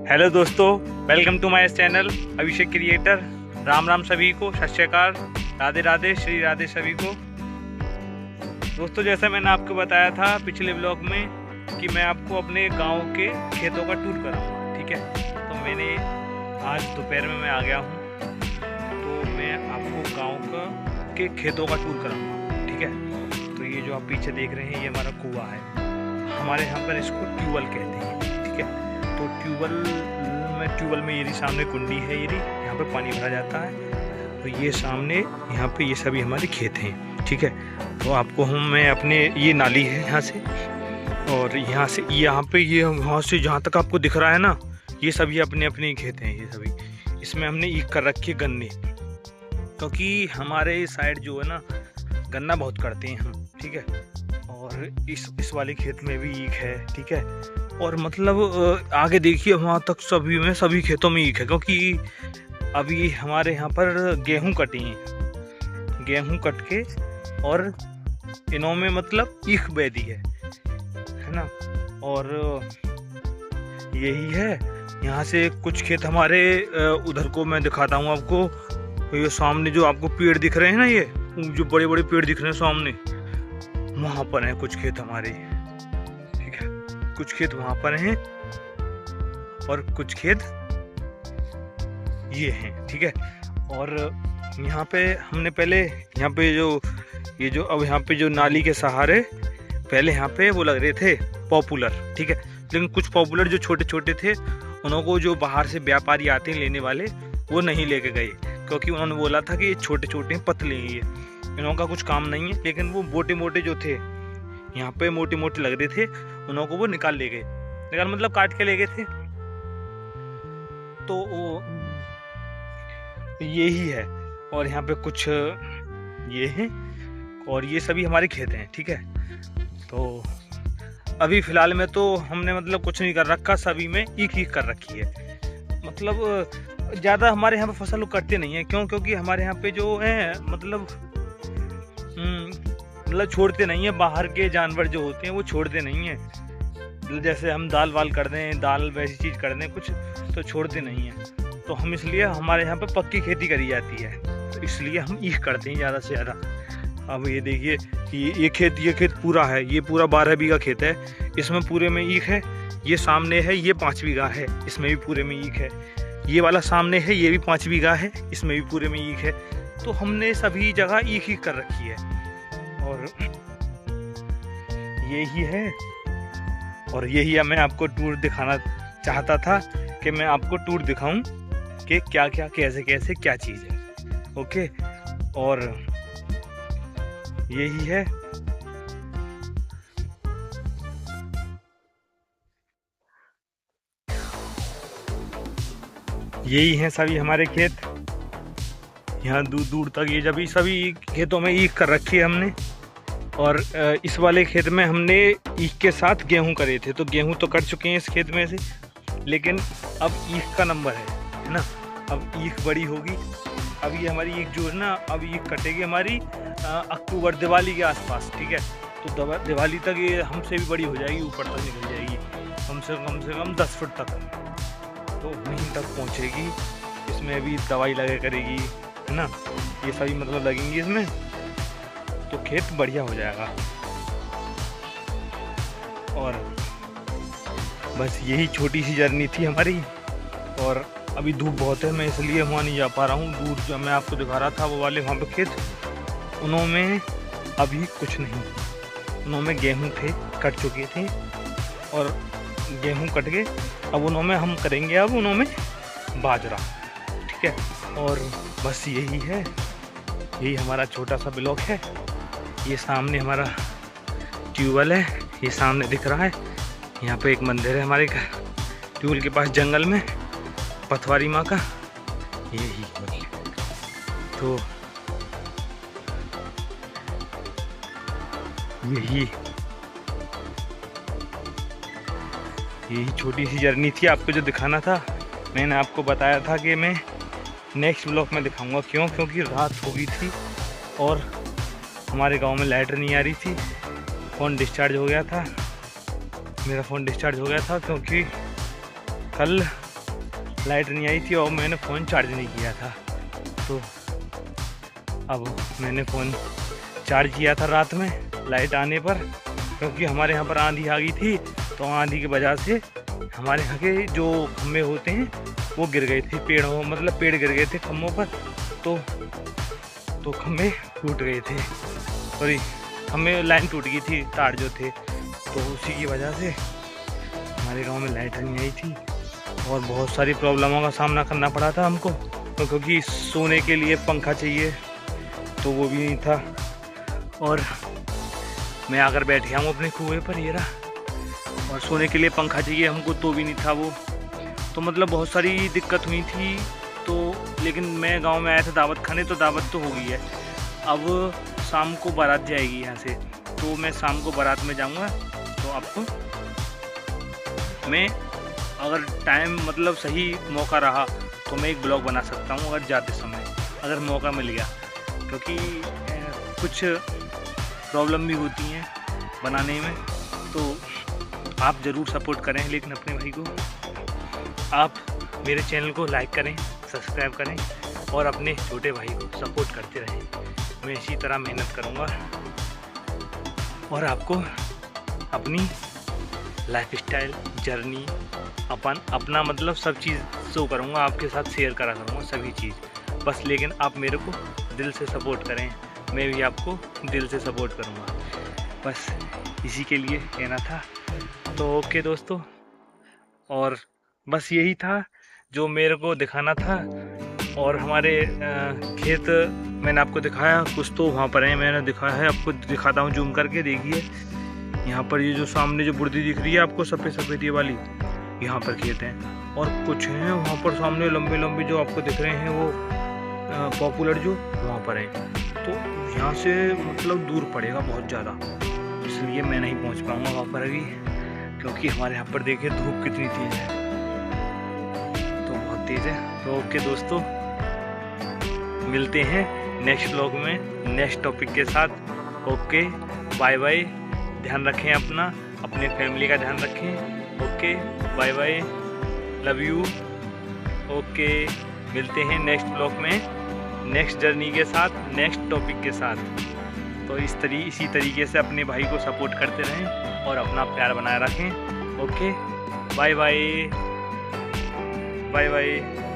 Hello दोस्तों, welcome to my channel Abhishek creator. Ram Ram सभी को, सत श्री अकाल, राधे राधे, श्री राधे सभी को। दोस्तों, जैसा मैंने आपको बताया था पिछले ब्लॉग में कि मैं आपको अपने गांव के खेतों का टूर कराऊंगा, ठीक है। तो मैंने आज दोपहर में मैं आ गया हूं, तो मैं आपको गांव के खेतों का टूर कराऊंगा, ठीक है। तो ये जो आप पीछे देख रहे हैं, ये हमारा कुआं है। हमारे यहाँ पर इसको ट्यूबवेल कहते हैं, ठीक है। तो ट्यूबवेल में ये सामने कुंडी है, ये यहाँ पे पानी भरा जाता है। तो ये सामने यहाँ पे ये सभी हमारे खेत हैं, ठीक है। तो आपको मैं अपने ये नाली है यहाँ से, और यहाँ से यहाँ पे ये वहाँ से जहाँ तक आपको दिख रहा है ना, ये सभी अपने अपने खेत हैं। ये सभी इसमें हमने ईख कर रखी है गन्ने, क्योंकि हमारे साइड जो है ना गन्ना बहुत करते हैं हम, ठीक है। और इस वाले खेत में भी ईख है, ठीक है। और मतलब आगे देखिए वहाँ तक सभी खेतों में ईख है, क्योंकि अभी हमारे यहाँ पर गेहूं कटी है, गेहूं कट के और इनों में मतलब ईख बह दी है ना। और यही है, यहाँ से कुछ खेत हमारे उधर को मैं दिखाता हूँ आपको। ये सामने जो आपको पेड़ दिख रहे हैं ना, ये जो बड़े बड़े पेड़ दिख रहे हैं सामने, वहाँ पर हैं कुछ खेत हमारे, ठीक है। कुछ खेत वहाँ पर हैं और कुछ खेत ये हैं, ठीक है। और यहाँ पे हमने पहले यहाँ पे अब यहाँ पे जो नाली के सहारे पहले यहाँ पे वो लग रहे थे पॉपुलर, ठीक है। लेकिन कुछ पॉपुलर जो छोटे छोटे थे, उनको जो बाहर से व्यापारी आते हैं लेने वाले, वो नहीं लेके गए, क्योंकि उन्होंने बोला था कि ये छोटे छोटे पतले हैं, ये इनों का कुछ काम नहीं है। लेकिन वो मोटे मोटे जो थे यहाँ पे मोटे मोटे लग रहे थे, उन्हों को वो निकाल ले गए, निकाल मतलब काट के ले गए थे। तो वो यही है। और यहाँ पे कुछ ये हैं, और ये सभी हमारे खेत हैं, ठीक है। तो अभी फिलहाल में तो हमने मतलब कुछ नहीं कर रखा, सभी में ईख कर रखी है। मतलब ज़्यादा हमारे यहाँ पे फसल करते नहीं है, क्योंकि हमारे यहाँ पे जो है मतलब छोड़ते नहीं है, बाहर के जानवर जो होते हैं वो छोड़ते नहीं है। जैसे हम दाल वाल कर दें, दाल वैसी चीज़ कर दें कुछ, तो छोड़ते नहीं हैं। तो हम इसलिए हमारे यहाँ पे पक्की खेती करी जाती है, तो इसलिए हम ईख करते हैं ज़्यादा से ज़्यादा। अब ये देखिए कि ये खेत पूरा है, ये पूरा 12 बीघा खेत है, इसमें पूरे में ईख है। ये सामने है, ये 5 बीघा है, इसमें भी पूरे में ईख है। ये वाला सामने है, ये भी 5 बीघा है, इसमें भी पूरे में ईख है। तो हमने सभी जगह ईख कर रखी है, और यही है। और यही मैं आपको टूर दिखाना चाहता था, कि मैं आपको टूर दिखाऊं कि क्या क्या कैसे कैसे क्या चीज़ है, ओके। और यही है। यही हैं सभी हमारे खेत, यहाँ दूर दूर तक ये जब सभी खेतों में ईख कर रखी है हमने। और इस वाले खेत में हमने ईख के साथ गेहूं करे थे, तो गेहूं तो कट चुके हैं इस खेत में से, लेकिन अब ईख का नंबर है ना। अब ईख बड़ी होगी, अब ये हमारी ईख जो है ना, अब ईख कटेगी हमारी अक्टूबर दिवाली के आसपास, ठीक है। तो दिवाली तक ये हमसे भी बड़ी हो जाएगी, ऊपर तक निकल जाएगी, कम से कम 10 फुट तक, तो वहीं तक पहुँचेगी। इसमें अभी दवाई लगे करेगी, है ना, ये सभी मतलब लगेंगी इसमें, तो खेत बढ़िया हो जाएगा। और बस यही छोटी सी जर्नी थी हमारी। और अभी धूप बहुत है, मैं इसलिए वहाँ नहीं जा पा रहा हूँ। दूर जो मैं आपको दिखा रहा था वो वाले वहाँ पे खेत, उनमें अभी कुछ नहीं, उनमें गेहूँ थे, कट चुके थे, और गेहूँ कट गए। अब उनमें हम करेंगे, अब उनमें बाजरा, ठीक है। और बस यही है, यही हमारा छोटा सा ब्लॉग है। ये सामने हमारा ट्यूबवेल है, ये सामने दिख रहा है। यहाँ पे एक मंदिर है हमारे ट्यूबवेल के पास, जंगल में, पथवारी माँ का, यही। तो यही छोटी सी जर्नी थी आपको जो दिखाना था। मैंने आपको बताया था कि मैं नेक्स्ट ब्लॉग में दिखाऊंगा, क्योंकि रात हो गई थी और हमारे गांव में लाइट नहीं आ रही थी। फ़ोन डिस्चार्ज हो गया था, मेरा फ़ोन डिस्चार्ज हो गया था, क्योंकि कल लाइट नहीं आई थी और मैंने फ़ोन चार्ज नहीं किया था। तो अब मैंने फ़ोन चार्ज किया था रात में लाइट आने पर, क्योंकि हमारे यहाँ पर आंधी आ गई थी। तो आंधी की वजह से हमारे यहाँ के जो खम्भे होते हैं वो गिर गए थे, पेड़ गिर गए थे खम्भों पर। तो खम्भे टूट गए थे और हमें लाइन टूट गई थी, तार जो थे। तो उसी की वजह से हमारे गांव में लाइट नहीं आई थी और बहुत सारी प्रॉब्लमों का सामना करना पड़ा था हमको। तो क्योंकि सोने के लिए पंखा चाहिए तो वो भी नहीं था, और मैं आकर बैठ गया हूँ अपने कुएँ पर, ये रहा। और सोने के लिए पंखा चाहिए हमको तो भी नहीं था वो। तो मतलब बहुत सारी दिक्कत हुई थी। तो लेकिन मैं गांव में आया था दावत खाने, तो दावत तो हो गई है। अब शाम को बारात जाएगी यहाँ से, तो मैं शाम को बारात में जाऊँगा। तो आपको मैं अगर टाइम मतलब सही मौका रहा तो मैं एक ब्लॉग बना सकता हूँ अगर जाते समय, अगर मौका मिल गया। क्योंकि कुछ प्रॉब्लम भी होती हैं बनाने में। तो आप ज़रूर सपोर्ट करें, लेकिन अपने भाई को आप मेरे चैनल को लाइक करें, सब्सक्राइब करें और अपने छोटे भाई को सपोर्ट करते रहें। मैं इसी तरह मेहनत करूँगा और आपको अपनी लाइफस्टाइल जर्नी अपना मतलब सब चीज़ शो करूँगा, आपके साथ शेयर करा करूँगा सभी चीज़। बस लेकिन आप मेरे को दिल से सपोर्ट करें, मैं भी आपको दिल से सपोर्ट करूँगा। बस इसी के लिए कहना था। तो ओके दोस्तों, और बस यही था जो मेरे को दिखाना था। और हमारे खेत मैंने आपको दिखाया, कुछ तो वहाँ पर है मैंने दिखाया है, आपको दिखाता हूँ जूम करके। देखिए यहाँ पर ये जो सामने जो बुर्दी दिख रही है आपको सफ़ेद सफ़ेद ये वाली, यहाँ पर खेत हैं। और कुछ हैं वहाँ पर सामने लंबे लंबे जो आपको दिख रहे हैं वो पॉपुलर जो वहाँ पर हैं। तो यहाँ से मतलब दूर पड़ेगा बहुत ज़्यादा, इसलिए मैं नहीं पहुँच पाऊँगा वहाँ पर अभी। क्योंकि हमारे यहाँ पर देखिए धूप कितनी तेज़ है, तो बहुत तेज़ है। तो ओके दोस्तों, मिलते हैं नेक्स्ट व्लॉग में नेक्स्ट टॉपिक के साथ। ओके बाय बाय, ध्यान रखें अपना, अपने फैमिली का ध्यान रखें। Okay bye bye, love you. Okay मिलते हैं नेक्स्ट व्लॉग में नेक्स्ट जर्नी के साथ, नेक्स्ट टॉपिक के साथ। तो इसी तरीके से अपने भाई को सपोर्ट करते रहें और अपना प्यार बनाए रखें। Okay bye bye, bye bye.